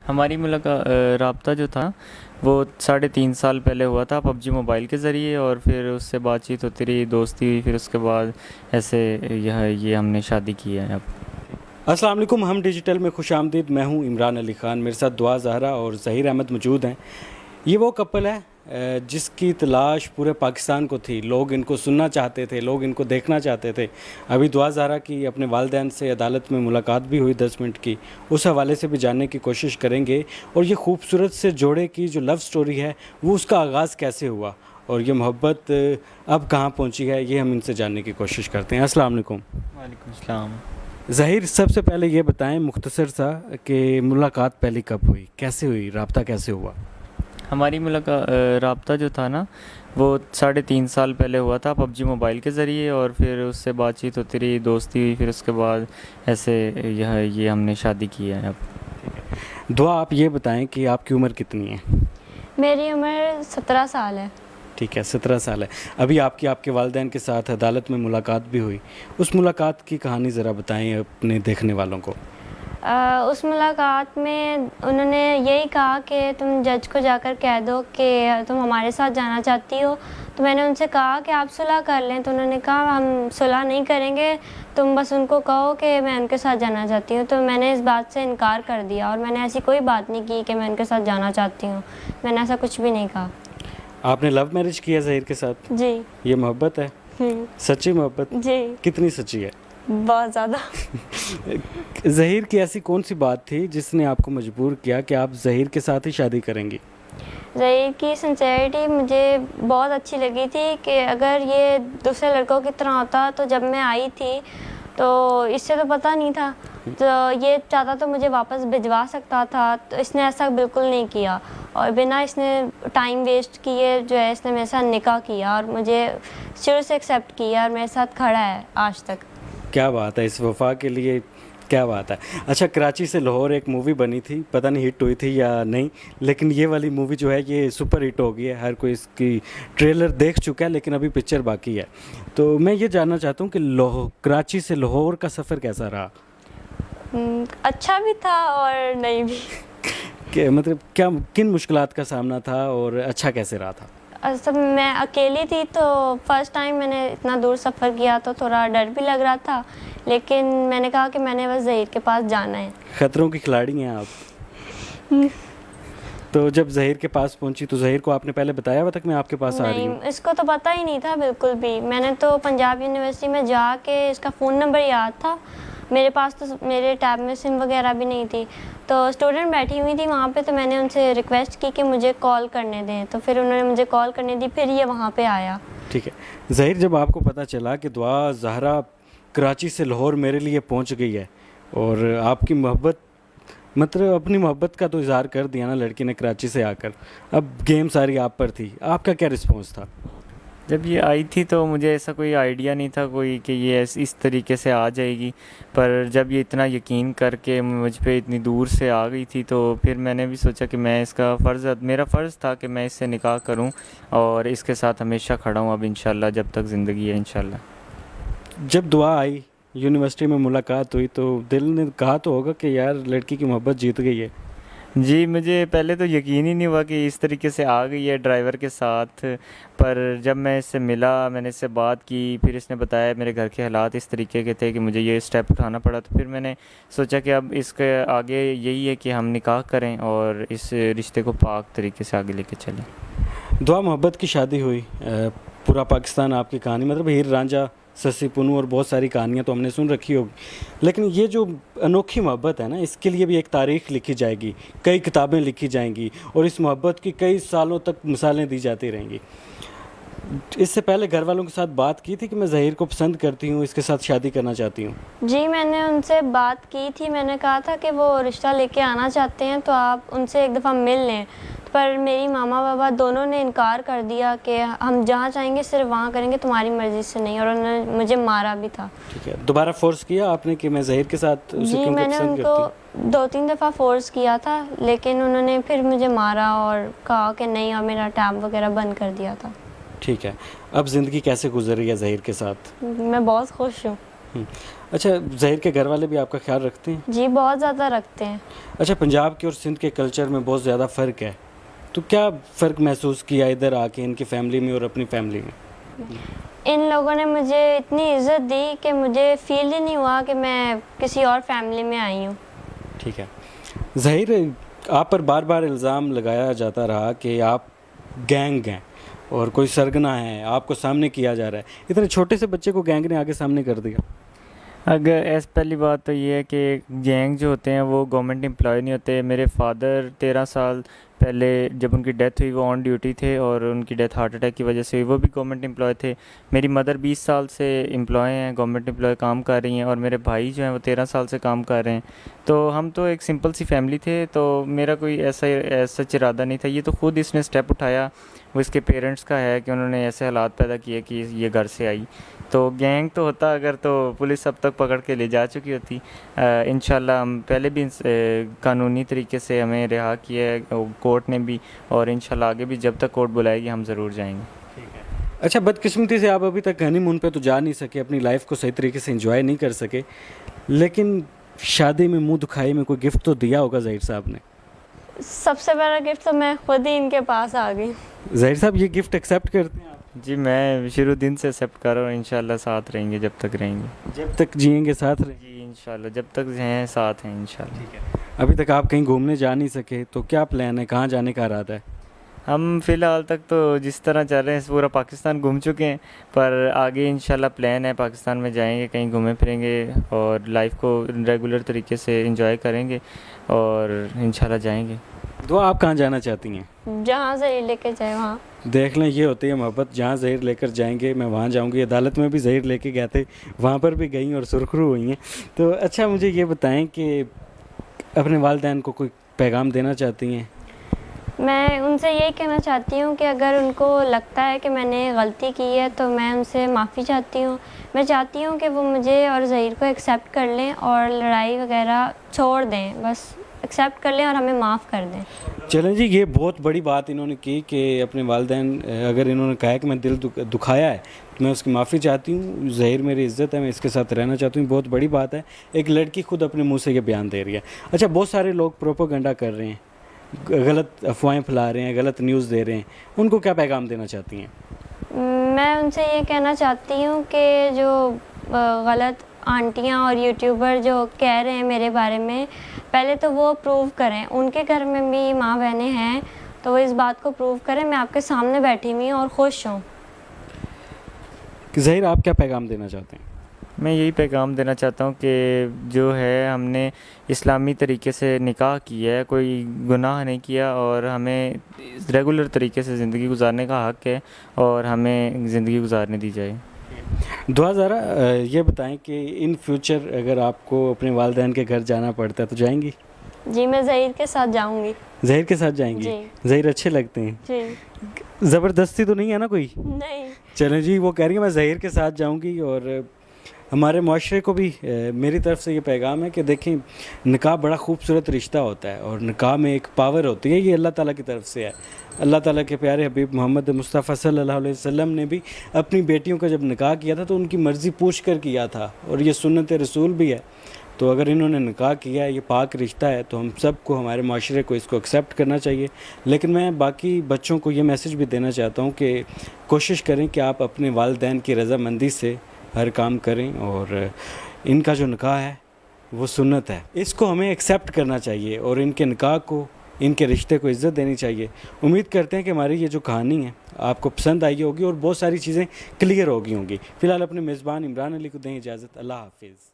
हमारी राब्ता जो था वो 3.5 साल पहले हुआ था पबजी मोबाइल के ज़रिए, और फिर उससे बातचीत होती रही, दोस्ती हुई, फिर उसके बाद ऐसे यह ये हमने शादी की है अब। अस्सलाम वालेकुम। हम डिजिटल में खुशामदीद। मैं हूं इमरान अली ख़ान, मेरे साथ दुआ ज़हरा और ज़हीर अहमद मौजूद हैं। ये वो कपल है जिसकी तलाश पूरे पाकिस्तान को थी। लोग इनको सुनना चाहते थे, लोग इनको देखना चाहते थे। अभी दुआ ज़हरा की अपने वालिदैन से अदालत में मुलाकात भी हुई 10 मिनट की, उस हवाले से भी जानने की कोशिश करेंगे। और ये खूबसूरत से जोड़े की जो लव स्टोरी है वो उसका आगाज़ कैसे हुआ और ये मोहब्बत अब कहाँ पहुँची है, ये हम इनसे जानने की कोशिश करते हैं। अस्सलाम वालेकुम। वालेकुम सलाम। ज़हीर, सबसे पहले ये बताएं मुख्तसर सा कि मुलाकात पहली कब हुई, कैसे हुई, राब्ता कैसे हुआ? हमारी राब्ता जो था ना वो 3.5 साल पहले हुआ था पबजी मोबाइल के ज़रिए, और फिर उससे बातचीत होती रही, दोस्ती हुई, फिर उसके बाद ऐसे ये हमने शादी की है अब। दुआ, आप ये बताएं कि आपकी उम्र कितनी है? मेरी उम्र 17 साल है। ठीक है, 17 साल है। अभी आपकी आपके वालिदैन के साथ अदालत में मुलाकात भी हुई। उस मुलाकात की कहानी ज़रा बताएं अपने देखने वालों को। उस मुलाकात में उन्होंने यही कहा कि तुम जज को जाकर कह दो कि तुम हमारे साथ जाना चाहती हो। तो मैंने उनसे कहा कि आप सुलह कर लें, तो उन्होंने कहा हम सुलह नहीं करेंगे, तुम बस उनको कहो कि मैं उनके साथ जाना चाहती हूँ। तो मैंने इस बात से इनकार कर दिया और मैंने ऐसी कोई बात नहीं की कि मैं उनके साथ जाना चाहती हूँ। मैंने ऐसा कुछ भी नहीं कहा। आपने लव मैरिज किया ज़हीर के साथ? जी। ये मोहब्बत है? सच्ची मोहब्बत? जी। कितनी सच्ची है? बहुत ज़्यादा। ज़हीर की ऐसी कौन सी बात थी जिसने आपको मजबूर किया कि आप ज़हीर के साथ ही शादी करेंगी? ज़हीर की सिंसेरिटी मुझे बहुत अच्छी लगी थी कि अगर ये दूसरे लड़कों की तरह होता तो जब मैं आई थी तो इससे तो पता नहीं था, तो ये चाहता तो मुझे वापस भिजवा सकता था, तो इसने ऐसा बिल्कुल नहीं किया और बिना इसने टाइम वेस्ट किए जो है इसने मेरे साथ निकाह किया और मुझे शुरू से एक्सेप्ट किया और मेरे साथ खड़ा है आज तक। क्या बात है, इस वफा के लिए क्या बात है। अच्छा, कराची से लाहौर एक मूवी बनी थी, पता नहीं हिट हुई थी या नहीं, लेकिन ये वाली मूवी जो है ये सुपर हिट हो गई है। हर कोई इसकी ट्रेलर देख चुका है, लेकिन अभी पिक्चर बाकी है। तो मैं ये जानना चाहता हूँ कि कराची से लाहौर का सफ़र कैसा रहा? अच्छा भी था और नहीं भी। कि मतलब क्या, किन मुश्किलात का सामना था और अच्छा कैसे रहा था? सब मैं अकेली थी तो फर्स्ट टाइम मैंने इतना दूर सफ़र किया तो थोड़ा डर भी लग रहा था, लेकिन मैंने कहा कि मैंने बस ज़हीर के पास जाना है। ख़तरों की खिलाड़ी हैं आप। तो जब ज़हीर के पास पहुंची तो ज़हीर को आपने पहले बताया हुआ था कि मैं आपके पास आ रही हूँ? नहीं, इसको तो पता ही नहीं था बिल्कुल भी। मैंने तो पंजाब यूनिवर्सिटी में जाके इसका फ़ोन नंबर याद था मेरे पास, तो मेरे टैब में सिम वगैरह भी नहीं थी, तो स्टूडेंट बैठी हुई थी वहाँ पे, तो मैंने उनसे रिक्वेस्ट की कि मुझे कॉल करने दें, तो फिर उन्होंने मुझे कॉल करने दी, फिर ये वहाँ पे आया। ठीक है ज़हीर, जब आपको पता चला कि दुआ ज़हरा कराची से लाहौर मेरे लिए पहुँच गई है और आपकी मोहब्बत, मतलब अपनी मोहब्बत का तो इजहार कर दिया ना लड़की ने कराची से आकर, अब गेम सारी आप पर थी, आपका क्या रिस्पॉन्स था? जब ये आई थी तो मुझे ऐसा कोई आइडिया नहीं था कोई कि ये इस तरीके से आ जाएगी, पर जब ये इतना यकीन करके मुझ पे इतनी दूर से आ गई थी तो फिर मैंने भी सोचा कि मैं इसका मेरा फ़र्ज़ था कि मैं इससे निकाह करूं और इसके साथ हमेशा खड़ा हूं अब इंशाल्लाह, जब तक ज़िंदगी है इंशाल्लाह। जब दुआ आई, यूनिवर्सिटी में मुलाकात हुई, तो दिल ने कहा तो होगा कि यार लड़की की मोहब्बत जीत गई है? जी, मुझे पहले तो यकीन ही नहीं हुआ कि इस तरीके से आ गई है ड्राइवर के साथ, पर जब मैं इससे मिला, मैंने इससे बात की, फिर इसने बताया मेरे घर के हालात इस तरीके के थे कि मुझे ये स्टेप उठाना पड़ा, तो फिर मैंने सोचा कि अब इसके आगे यही है कि हम निकाह करें और इस रिश्ते को पाक तरीके से आगे लेके चलें। दुआ, मोहब्बत की शादी हुई, पूरा पाकिस्तान आपकी कहानी, मतलब हीर रांझा, सस्सी पुन्नू और बहुत सारी कहानियाँ तो हमने सुन रखी होगी, लेकिन ये जो अनोखी मोहब्बत है ना, इसके लिए भी एक तारीख़ लिखी जाएगी, कई किताबें लिखी जाएंगी और इस मोहब्बत की कई सालों तक मिसालें दी जाती रहेंगी। इससे पहले घर वालों के साथ बात की थी कि मैं ज़हीर को पसंद करती हूँ, इसके साथ शादी करना चाहती हूँ? जी, मैंने उनसे बात की थी। मैंने कहा था कि वो रिश्ता लेके आना चाहते हैं तो आप उनसे एक दफ़ा मिल लें, पर मेरी मामा बाबा दोनों ने इनकार कर दिया कि हम जहाँ चाहेंगे सिर्फ वहाँ करेंगे, तुम्हारी मर्ज़ी से नहीं, और उन्होंने मुझे मारा भी था। ठीक है, दोबारा फोर्स किया आपने कि मैं ज़हीर के साथ उसे जी, क्योंकि मैंने पसंद करती हूँ? उनको 2-3 दफ़ा फोर्स किया था, लेकिन उन्होंने फिर मुझे मारा और कहा कि नहीं, और मेरा टैब वगैरह बंद कर दिया था। ठीक है, अब ज़िंदगी कैसे गुजर रही है ज़हीर के साथ? मैं बहुत खुश हूँ। अच्छा, ज़हीर के घर वाले भी आपका ख्याल रखते हैं? जी बहुत ज़्यादा रखते हैं। अच्छा, पंजाब के और सिंध के कल्चर में बहुत ज़्यादा फ़र्क है, तो क्या फ़र्क महसूस किया इधर आके इनकी फैमिली में और अपनी फैमिली में? इन लोगों ने मुझे इतनी इज़्ज़त दी कि मुझे फ़ील ही नहीं हुआ कि मैं किसी और फैमिली में आई हूँ। ठीक है। ज़हीर, आप पर बार बार इल्ज़ाम लगाया जाता रहा कि आप गैंग हैं और कोई सरगना है, आपको सामने किया जा रहा है। इतने छोटे से बच्चे को गैंग ने आगे सामने कर दिया। अगर ऐसे पहली बात तो ये है कि गैंग जो होते हैं वो गवर्नमेंट एम्प्लॉय नहीं होते। मेरे फादर 13 साल पहले जब उनकी डेथ हुई वो ऑन ड्यूटी थे और उनकी डेथ हार्ट अटैक की वजह से हुई, वो भी गवर्नमेंट एम्प्लॉय थे। मेरी मदर 20 साल से एम्प्लॉय हैं, गवर्नमेंट एम्प्लॉय काम कर रही हैं, और मेरे भाई जो हैं वो 13 साल से काम कर रहे हैं। तो हम तो एक सिंपल सी फैमिली थे, तो मेरा कोई ऐसा सच इरादा नहीं था। ये तो खुद इसने स्टेप उठाया, वो इसके पेरेंट्स का है कि उन्होंने ऐसे हालात पैदा किए कि ये घर से आई। तो गैंग तो होता अगर तो पुलिस अब तक पकड़ के ले जा चुकी होती। इंशाल्लाह हम पहले भी कानूनी तरीके से हमें रिहा किया है कोर्ट ने भी, और इंशाल्लाह आगे भी जब तक कोर्ट बुलाएगी हम ज़रूर जाएंगे। अच्छा, बदकिस्मती से आप अभी तक हनीमून पे तो जा नहीं सके, अपनी लाइफ को सही तरीके से एंजॉय नहीं कर सके, लेकिन शादी में मुंह दुखाई में कोई गिफ्ट तो दिया होगा ज़हीर साहब ने? सबसे बड़ा गिफ्ट तो मैं खुद ही इनके पास आ गई। ज़हीर साहब, ये गिफ्ट एक्सेप्ट करते हैं आप? जी मैं शुरू दिन से एक्सेप्ट कर रहा हूँ, इंशाल्लाह साथ रहेंगे जब तक रहेंगे। जब तक जिएंगे साथ रहेंगे? जी इंशाल्लाह जब तक हैं साथ हैं इंशाल्लाह। ठीक है। अभी तक आप कहीं घूमने जा नहीं सके, तो क्या प्लान है, कहाँ जाने का इरादा है? हम फ़िलहाल तक तो जिस तरह चल रहे हैं पूरा पाकिस्तान घूम चुके हैं, पर आगे इंशाल्लाह प्लान है पाकिस्तान में जाएंगे, कहीं घूमें फिरेंगे और लाइफ को रेगुलर तरीके से एंजॉय करेंगे और इंशाल्लाह जाएंगे। दुआ, आप कहाँ जाना चाहती हैं? जहाँ से लेके जाए वहाँ। देख लें, ये होती है मोहब्बत। जहाँ ज़हीर लेकर जाएंगे मैं वहाँ जाऊँगी। अदालत में भी ज़हीर लेके गए थे, वहाँ पर भी गई और सुरखरू हुई हैं। तो अच्छा, मुझे ये बताएं कि अपने वालिदैन को कोई पैगाम देना चाहती हैं? मैं उनसे यही कहना चाहती हूँ कि अगर उनको लगता है कि मैंने गलती की है तो मैं उनसे माफ़ी चाहती हूँ। मैं चाहती हूँ कि वो मुझे और ज़हीर को एक्सेप्ट कर लें और लड़ाई वगैरह छोड़ दें, बस एक्सेप्ट कर लें और हमें माफ़ कर दें। चलें जी, ये बहुत बड़ी बात इन्होंने की कि अपने वालिदैन, अगर इन्होंने कहा कि मैं दिल दुखाया है तो मैं उसकी माफ़ी चाहती हूँ। ज़हीर मेरी इज़्ज़त है, मैं इसके साथ रहना चाहती हूँ। बहुत बड़ी बात है, एक लड़की खुद अपने मुँह से ये बयान दे रही है। अच्छा, बहुत सारे लोग प्रोपेगेंडा कर रहे हैं, गलत अफवाहें फैला रहे हैं, गलत न्यूज़ दे रहे हैं, उनको क्या पैगाम देना चाहती हैं? मैं उनसे ये कहना चाहती हूँ कि जो गलत आंटियाँ और यूट्यूबर जो कह रहे हैं मेरे बारे में, पहले तो वो प्रूव करें। उनके घर में भी माँ बहनें हैं, तो वो इस बात को प्रूव करें। मैं आपके सामने बैठी हुई हूँ और खुश हूँ। ज़हीर, आप क्या पैगाम देना चाहते हैं? मैं यही पैगाम देना चाहता हूँ कि जो है हमने इस्लामी तरीके से निकाह किया है, कोई गुनाह नहीं किया और हमें रेगुलर तरीके से ज़िंदगी गुजारने का हक़ है और हमें ज़िंदगी गुजारने दी जाए। दुआ, ज़रा ये बताएं कि इन फ्यूचर अगर आपको अपने वालिदैन के घर जाना पड़ता है तो जाएंगी? जी मैं ज़हीर के साथ जाऊँगी। ज़हीर के साथ जाएंगी? जी। ज़हीर अच्छे लगते हैं? जी ज़बरदस्ती तो नहीं है ना कोई? नहीं। चलें जी, वो कह रही है मैं ज़हीर के साथ जाऊंगी। और हमारे माशरे को भी मेरी तरफ से ये पैगाम है कि देखें, निकाह बड़ा खूबसूरत रिश्ता होता है और निकाह में एक पावर होती है, ये अल्लाह ताला की तरफ से है। अल्लाह ताला के प्यारे हबीब मोहम्मद मुस्तफ़ा सल्लल्लाहु अलैहि वसल्लम ने भी अपनी बेटियों का जब निकाह किया था तो उनकी मर्ज़ी पूछ कर किया था, और ये सुन्नत रसूल भी है। तो अगर इन्होंने निकाह किया है, ये पाक रिश्ता है, तो हम सबको, हमारे माशरे को इसको एक्सेप्ट करना चाहिए। लेकिन मैं बाकी बच्चों को ये मैसेज भी देना चाहता हूँ कि कोशिश करें कि आप अपने वालिदैन की रज़ामंदी से हर काम करें, और इनका जो निकाह है वो सुन्नत है, इसको हमें एक्सेप्ट करना चाहिए और इनके निकाह को, इनके रिश्ते को इज़्ज़त देनी चाहिए। उम्मीद करते हैं कि हमारी ये जो कहानी है आपको पसंद आई होगी और बहुत सारी चीज़ें क्लियर हो गई होंगी। फ़िलहाल अपने मेज़बान इमरान अली को दें इजाज़त। अल्लाह हाफिज़।